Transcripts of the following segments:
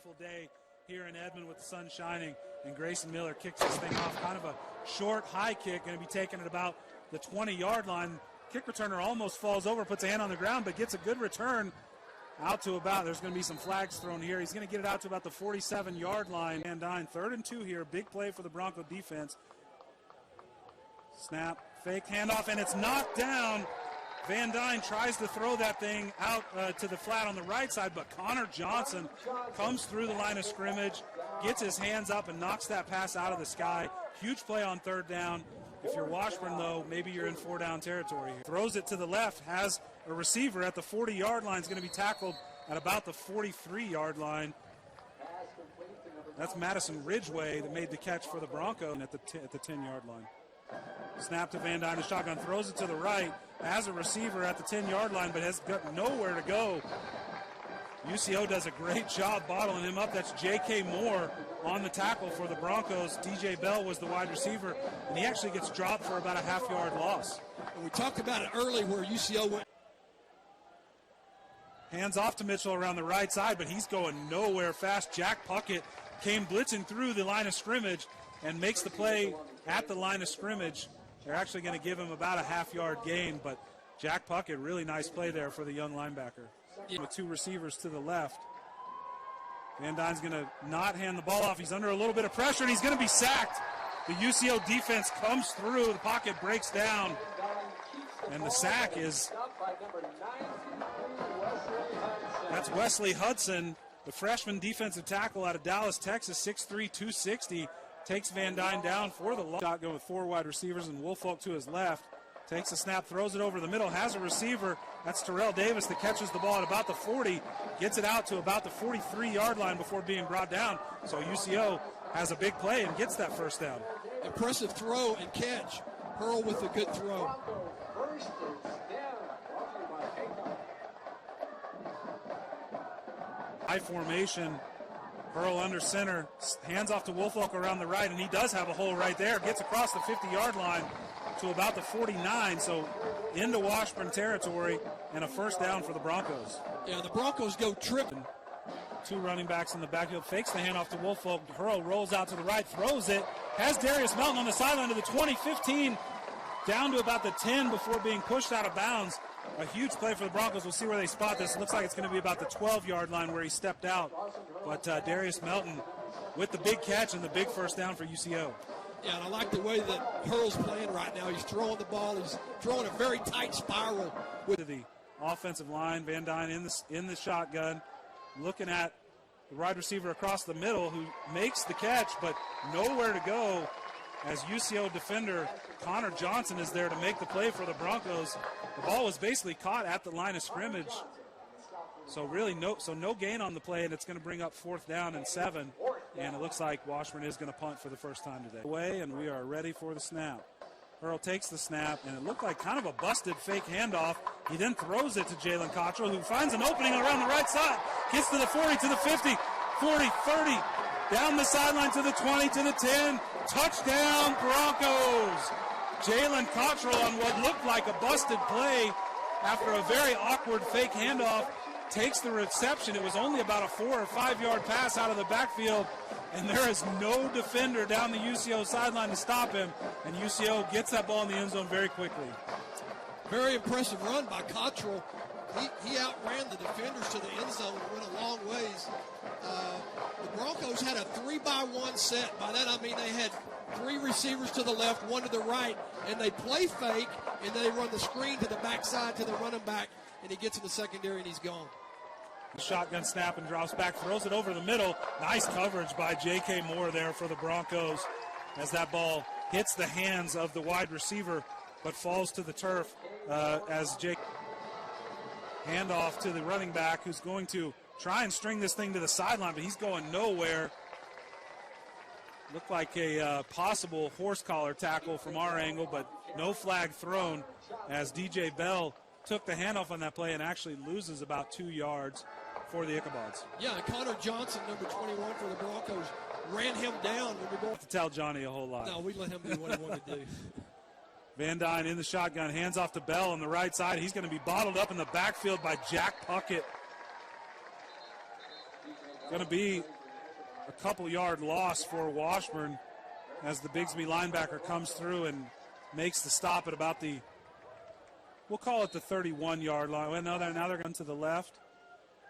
beautiful day here in Edmond with the sun shining, and Grayson Miller kicks this thing off. Kind of a short, high kick, going to be taken at about the 20-yard line. Kick returner almost falls over, puts a hand on the ground, but gets a good return out to about, there's going to be some flags thrown here. He's going to get it out to about the 47-yard line. Van Dyne, 3rd and 2 here. Big play for the Bronco defense. Snap, fake handoff, and it's knocked down. Van Dyne tries to throw that thing out to the flat on the right side, but Connor Johnson comes through the line of scrimmage, gets his hands up, and knocks that pass out of the sky. Huge play on 3rd down. If you're Washburn, though, maybe you're in 4-down territory. Throws it to the left, has a receiver at the 40-yard line. Is going to be tackled at about the 43-yard line. That's Madison Ridgeway that made the catch for the Bronco at the 10-yard line. Snap to Van Dyne, the shotgun, throws it to the right, has a receiver at the 10-yard line, but has got nowhere to go. UCO does a great job bottling him up. That's J.K. Moore on the tackle for the Broncos. DJ Bell was the wide receiver, and he actually gets dropped for about a half-yard loss. And we talked about it early where UCO went. Hands off to Mitchell around the right side, but he's going nowhere fast. Jack Puckett came blitzing through the line of scrimmage and makes the play at the line of scrimmage. They're actually going to give him about a half-yard gain, but Jack Puckett, really nice play there for the young linebacker. With 2 receivers to the left. Van Dyne's going to not hand the ball off. He's under a little bit of pressure, and he's going to be sacked. The UCO defense comes through. The pocket breaks down, and the sack is... That's Wesley Hudson, the freshman defensive tackle out of Dallas, Texas, 6'3", 260. Takes Van Dyne down for the loss. Shotgun with 4 wide receivers and Woolfolk to his left. Takes a snap, throws it over the middle, has a receiver. That's Terrell Davis that catches the ball at about the 40, gets it out to about the 43-yard line before being brought down. So UCO has a big play and gets that 1st down. Impressive throw and catch. Hurl with a good throw. High formation. Hurl under center, hands off to Woolfolk around the right, and he does have a hole right there. Gets across the 50-yard line to about the 49, so into Washburn territory, and a 1st down for the Broncos. Yeah, the Broncos go tripping. 2 running backs in the backfield, fakes the handoff to Woolfolk. Hurl rolls out to the right, throws it, has Darius Melton on the sideline to the 20, 15, down to about the 10 before being pushed out of bounds. A huge play for the Broncos. We'll see where they spot this. It looks like it's going to be about the 12-yard line where he stepped out. But Darius Melton with the big catch and the big 1st down for UCO. Yeah, and I like the way that Hurl's playing right now. He's throwing the ball. He's throwing a very tight spiral. With the offensive line, Van Dyne in the shotgun, looking at the wide receiver across the middle who makes the catch, but nowhere to go as UCO defender Connor Johnson is there to make the play for the Broncos. The ball was basically caught at the line of scrimmage. So really no gain on the play, and it's going to bring up 4th down and 7. And it looks like Washburn is going to punt for the first time today. Away, and we are ready for the snap. Hurl takes the snap, and it looked like kind of a busted fake handoff. He then throws it to Jalen Cottrell, who finds an opening around the right side. Gets to the 40, to the 50, 40, 30, down the sideline to the 20, to the 10. Touchdown, Broncos! Jalen Cottrell on what looked like a busted play after a very awkward fake handoff. Takes the reception. It was only about a 4 or 5 yard pass out of the backfield, and there is no defender down the UCO sideline to stop him, and UCO gets that ball in the end zone very quickly. Very impressive run by Cottrell. He outran the defenders to the end zone and went a long ways. The Broncos had a 3-by-1 set. By that I mean they had 3 receivers to the left, 1 to the right, and they play fake, and then they run the screen to the backside to the running back, and he gets in the secondary and he's gone. Shotgun snap and drops back, throws it over the middle. Nice coverage by J.K. Moore there for the Broncos as that ball hits the hands of the wide receiver but falls to the turf as Jake handoff to the running back who's going to try and string this thing to the sideline, but he's going nowhere. Looked like a possible horse collar tackle from our angle, but no flag thrown as DJ Bell took the handoff on that play and actually loses about 2 yards for the Ichabods. Yeah, and Connor Johnson, number 21 for the Broncos, ran him down. To tell Johnny a whole lot. No, we let him do what he wanted to do. Van Dyne in the shotgun, hands off to Bell on the right side. He's going to be bottled up in the backfield by Jack Puckett. Going to be a couple-yard loss for Washburn as the Bigsby linebacker comes through and makes the stop at about the, we'll call it the 31-yard line. Well, now they're going to the left.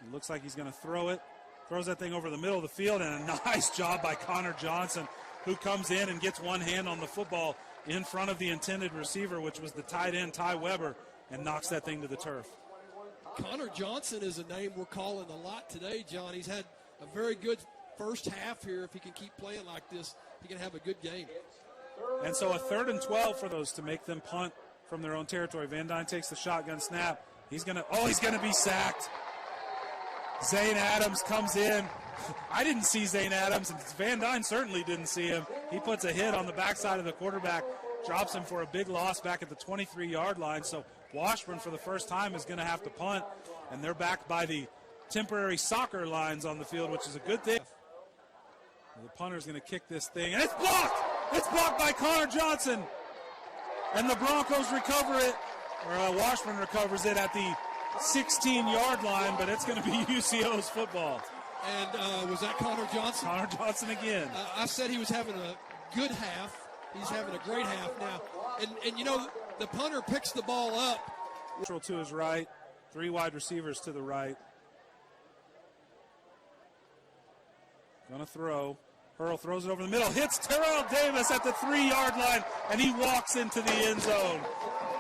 It looks like he's going to throw it. Throws that thing over the middle of the field, and a nice job by Connor Johnson, who comes in and gets one hand on the football in front of the intended receiver, which was the tight end, Ty Weber, and knocks that thing to the turf. Connor Johnson is a name we're calling a lot today, John. He's had a very good first half here. If he can keep playing like this, he can have a good game. And so a 3rd and 12 for those to make them punt from their own territory. Van Dyne takes the shotgun snap. He's going to be sacked. Zane Adams comes in. I didn't see Zane Adams, and Van Dyne certainly didn't see him. He puts a hit on the backside of the quarterback, drops him for a big loss back at the 23-yard line. So Washburn, for the first time, is going to have to punt, and they're backed by the temporary soccer lines on the field, which is a good thing. The punter's going to kick this thing, and it's blocked! It's blocked by Connor Johnson, and the Broncos recover it, or Washburn recovers it at the 16-yard line, but it's going to be UCO's football. And was that Connor Johnson? Connor Johnson again. I said he was having a good half. He's having a great half now. And you know, the punter picks the ball up. To his right, 3 wide receivers to the right. Gonna throw. Hurl throws it over the middle, hits Terrell Davis at the 3-yard line, and he walks into the end zone.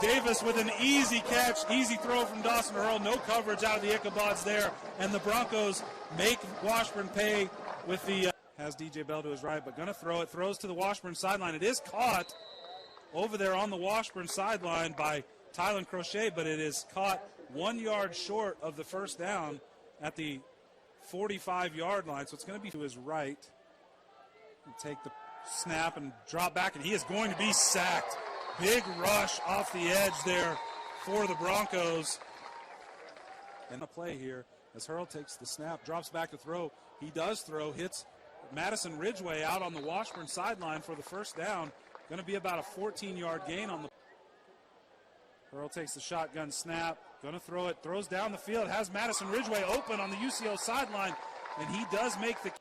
Davis with an easy catch, easy throw from Dawson Hurl, no coverage out of the Ichabods there, and the Broncos make Washburn pay with the, has DJ Bell to his right, but gonna throw it, throws to the Washburn sideline. It is caught over there on the Washburn sideline by Tylen Crochet, but it is caught 1 yard short of the first down at the 45-yard line, so it's gonna be to his right. He'll take the snap and drop back, and he is going to be sacked. Big rush off the edge there for the Broncos. And a play here as Hurl takes the snap, drops back to throw. He does throw, hits Madison Ridgeway out on the Washburn sideline for the first down. Going to be about a 14-yard gain on the. Hurl takes the shotgun snap, going to throw it, throws down the field, has Madison Ridgeway open on the UCO sideline, and he does make the.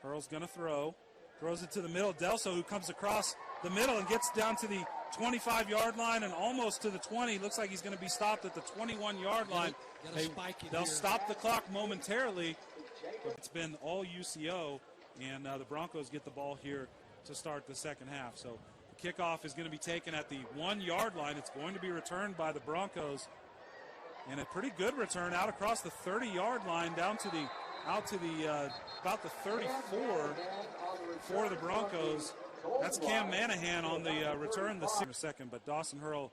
Hurl's going to throw. Throws it to the middle. Delso, who comes across the middle and gets down to the 25-yard line and almost to the 20. Looks like he's going to be stopped at the 21-yard line. They'll stop the clock momentarily. But it's been all UCO, and the Broncos get the ball here to start the second half. So the kickoff is going to be taken at the 1-yard line. It's going to be returned by the Broncos. And a pretty good return out across the 30-yard line down to the about the 34 for the Broncos. That's Cam Manahan on the return the second, but Dawson Hurl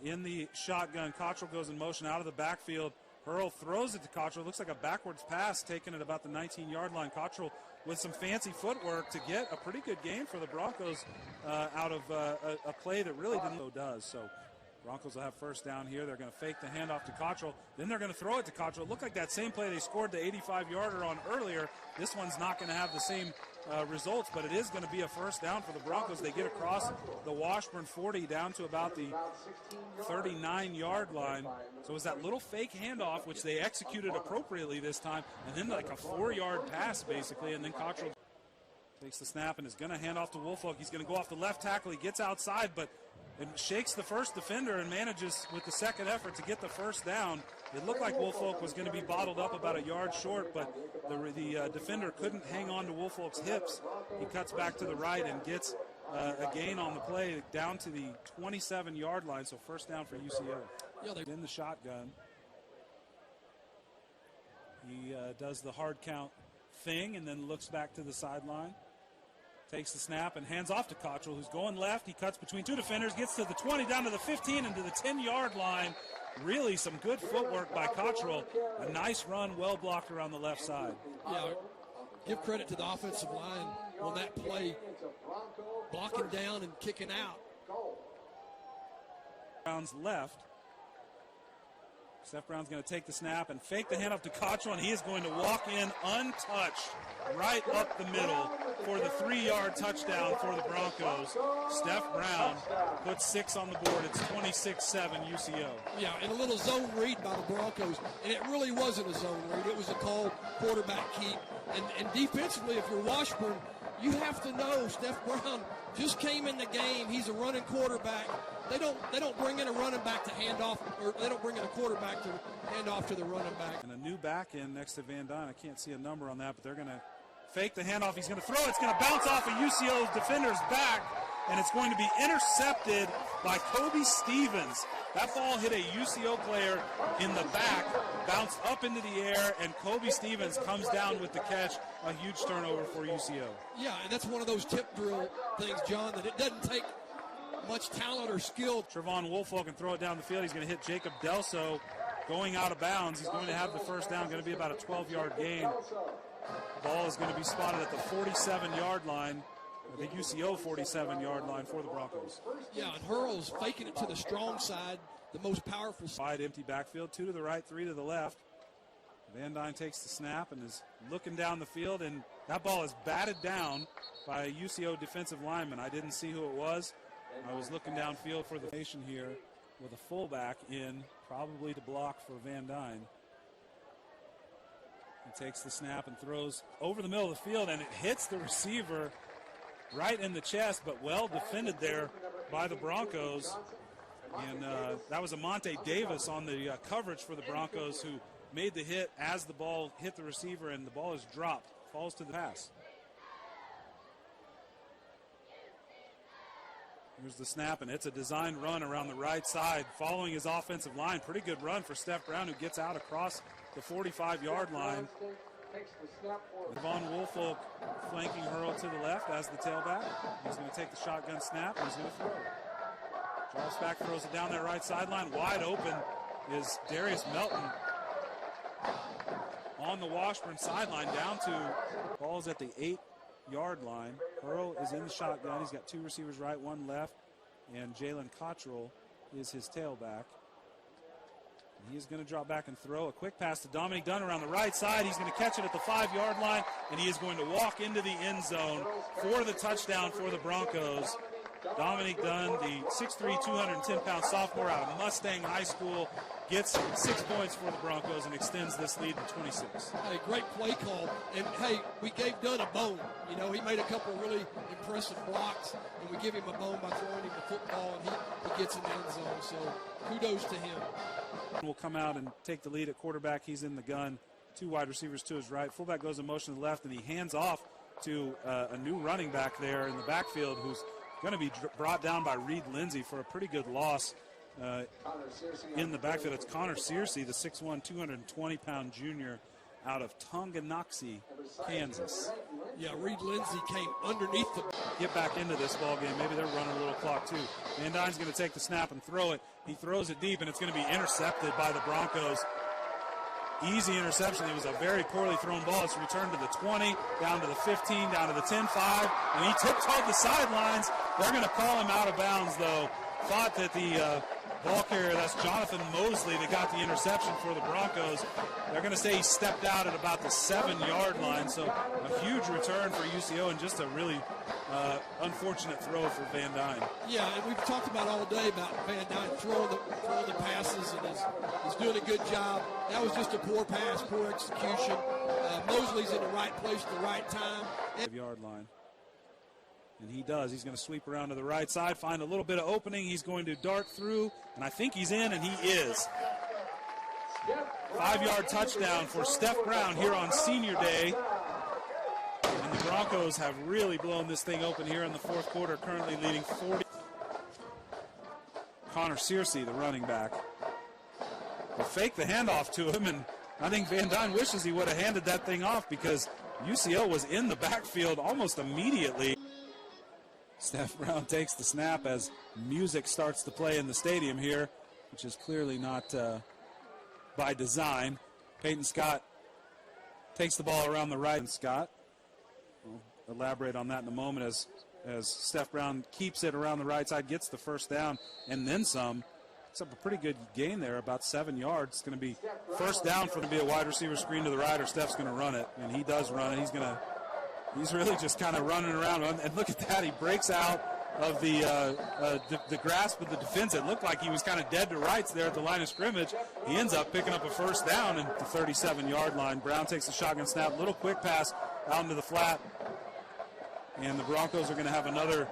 in the shotgun. Cottrell goes in motion out of the backfield. Hurl throws it to Cottrell. Looks like a backwards pass taken at about the 19-yard line. Cottrell with some fancy footwork to get a pretty good gain for the Broncos out of a play that really didn't know does. So Broncos will have first down here. They're going to fake the handoff to Cottrell. Then they're going to throw it to Cottrell. It looked like that same play they scored the 85-yarder on earlier. This one's not going to have the same results, but it is going to be a first down for the Broncos. They get across the Washburn 40 down to about the 39-yard line. So it was that little fake handoff, which they executed appropriately this time, and then like a 4-yard pass, basically, and then Cottrell takes the snap and is going to hand off to Woolfolk. He's going to go off the left tackle. He gets outside, but it shakes the first defender and manages with the second effort to get the first down. It looked like Woolfolk was going to be bottled up about a yard short, but the defender couldn't hang on to Woolfolk's hips. He cuts back to the right and gets a gain on the play down to the 27-yard line, so first down for UCO. Yeah, in the shotgun. He does the hard count thing and then looks back to the sideline. Takes the snap and hands off to Cottrell, who's going left. He cuts between two defenders, gets to the 20, down to the 15, and to the 10-yard line. Really some good footwork by Cottrell. A nice run, well blocked around the left side. Yeah, give credit to the offensive line on that play, blocking down and kicking out. Rounds left. Steph Brown's going to take the snap and fake the handoff to Cottrell, and he is going to walk in untouched right up the middle for the 3-yard touchdown for the Broncos. Steph Brown puts 6 on the board. It's 26-7 UCO. Yeah, and a little zone read by the Broncos, and it really wasn't a zone read. It was a called quarterback keep. And defensively, if you're Washburn, you have to know Steph Brown just came in the game. He's a running quarterback. They don't bring in a running back to hand off, or they don't bring in a quarterback to hand off to the running back. And a new back in next to Van Dyne. I can't see a number on that, but they're going to fake the handoff. He's going to throw it. It's going to bounce off a UCO defender's back, and it's going to be intercepted by Kobe Stevens. That ball hit a UCO player in the back, bounced up into the air, and Kobe Stevens comes down with the catch. A huge turnover for UCO. Yeah, and that's one of those tip drill things, John, that it doesn't take much talent or skill. Trevon Woolfolk can throw it down the field. He's going to hit Jacob Delso going out of bounds. He's going to have the first down, going to be about a 12-yard gain. Ball is going to be spotted at the 47-yard line, the UCO 47-yard line for the Broncos. Yeah, and Hurl's faking it to the strong side, the most powerful side. Wide empty backfield, 2 to the right, 3 to the left. Van Dyne takes the snap and is looking down the field, and that ball is batted down by a UCO defensive lineman. I didn't see who it was. I was looking downfield for the nation here with a fullback in, probably to block for Van Dyne. He takes the snap and throws over the middle of the field, and it hits the receiver right in the chest, but well defended there by the Broncos. And that was Amonte Davis on the coverage for the Broncos, who made the hit as the ball hit the receiver, and the ball is dropped, falls to the pass. Here's the snap, and it's a designed run around the right side, following his offensive line. Pretty good run for Steph Brown, who gets out across the 45-yard line. Devon Woolfolk flanking Hurl to the left as the tailback. He's going to take the shotgun snap, and he's going to throw. Charles Back throws it down that right sideline. Wide open is Darius Melton on the Washburn sideline, down to balls at the 8-yard line. Hurl is in the shotgun. He's got 2 receivers right, 1 left, and Jalen Cottrell is his tailback. He's going to drop back and throw a quick pass to Dominic Dunn around the right side. He's going to catch it at the 5-yard line, and he is going to walk into the end zone for the touchdown for the Broncos. Dominic Dunn, the 6'3", 210-pound sophomore out of Mustang High School, gets 6 points for the Broncos and extends this lead to 26. Hey, great play call. And, hey, we gave Dunn a bone. You know, he made a couple of really impressive blocks, and we give him a bone by throwing him the football, and he gets in the end zone. So kudos to him. Will come out and take the lead at quarterback. He's in the gun. 2 wide receivers to his right. Fullback goes in motion to the left, and he hands off to a new running back there in the backfield, who's going to be brought down by Reed Lindsay for a pretty good loss in the backfield. It's Connor Searcy, the 6'1", 220-pound junior out of Tonganoxie, Kansas. Yeah, Reed Lindsay came underneath the... Get back into this ball game. Maybe they're running a little clock too. Van Dyne's going to take the snap and throw it. He throws it deep, and it's going to be intercepted by the Broncos. Easy interception. It was a very poorly thrown ball. It's returned to the 20, down to the 15, down to the 10-5, and he tiptoed the sidelines. They're going to call him out of bounds, though. Thought that the ball carrier, that's Jonathan Mosley, that got the interception for the Broncos. They're going to say he stepped out at about the 7-yard line, so a huge return for UCO and just a really unfortunate throw for Van Dyne. Yeah, and we've talked about all day about Van Dyne throwing the passes, and he's doing a good job. That was just a poor pass, poor execution. Mosley's in the right place at the right time. 5-yard line. And he does. He's going to sweep around to the right side, find a little bit of opening. He's going to dart through, and I think he's in, and he is. 5-yard touchdown for Steph Brown here on Senior Day. And the Broncos have really blown this thing open here in the fourth quarter, currently leading 40. Connor Searcy, the running back, will fake the handoff to him, and I think Van Dyne wishes he would have handed that thing off because UCO was in the backfield almost immediately. Steph Brown takes the snap as music starts to play in the stadium here, which is clearly not by design. Peyton Scott takes the ball around the right. And Scott, we'll elaborate on that in a moment as Steph Brown keeps it around the right side, gets the first down, and then some picks up a pretty good gain there, about 7 yards. It's going to be first down for to be a wide receiver screen to the right, or Steph's going to run it, and he does run it. He's really just kind of running around, and look at that. He breaks out of the grasp of the defense. It looked like he was kind of dead to rights there at the line of scrimmage. He ends up picking up a first down at the 37-yard line. Brown takes a shotgun snap, little quick pass out into the flat, and the Broncos are going to have another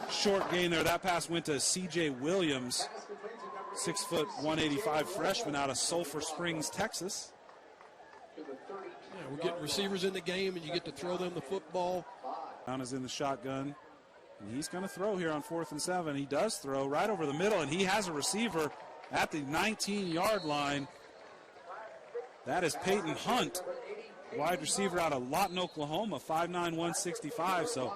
short gain there. That pass went to C.J. Williams, 6 foot 185 freshman out of Sulphur Springs, Texas. Yeah, we're getting receivers in the game, and you get to throw them the football. Brown is in the shotgun, and he's going to throw here on 4th and 7. He does throw right over the middle, and he has a receiver at the 19-yard line. That is Peyton Hunt, wide receiver out of Lawton, Oklahoma, 5'9", 165. So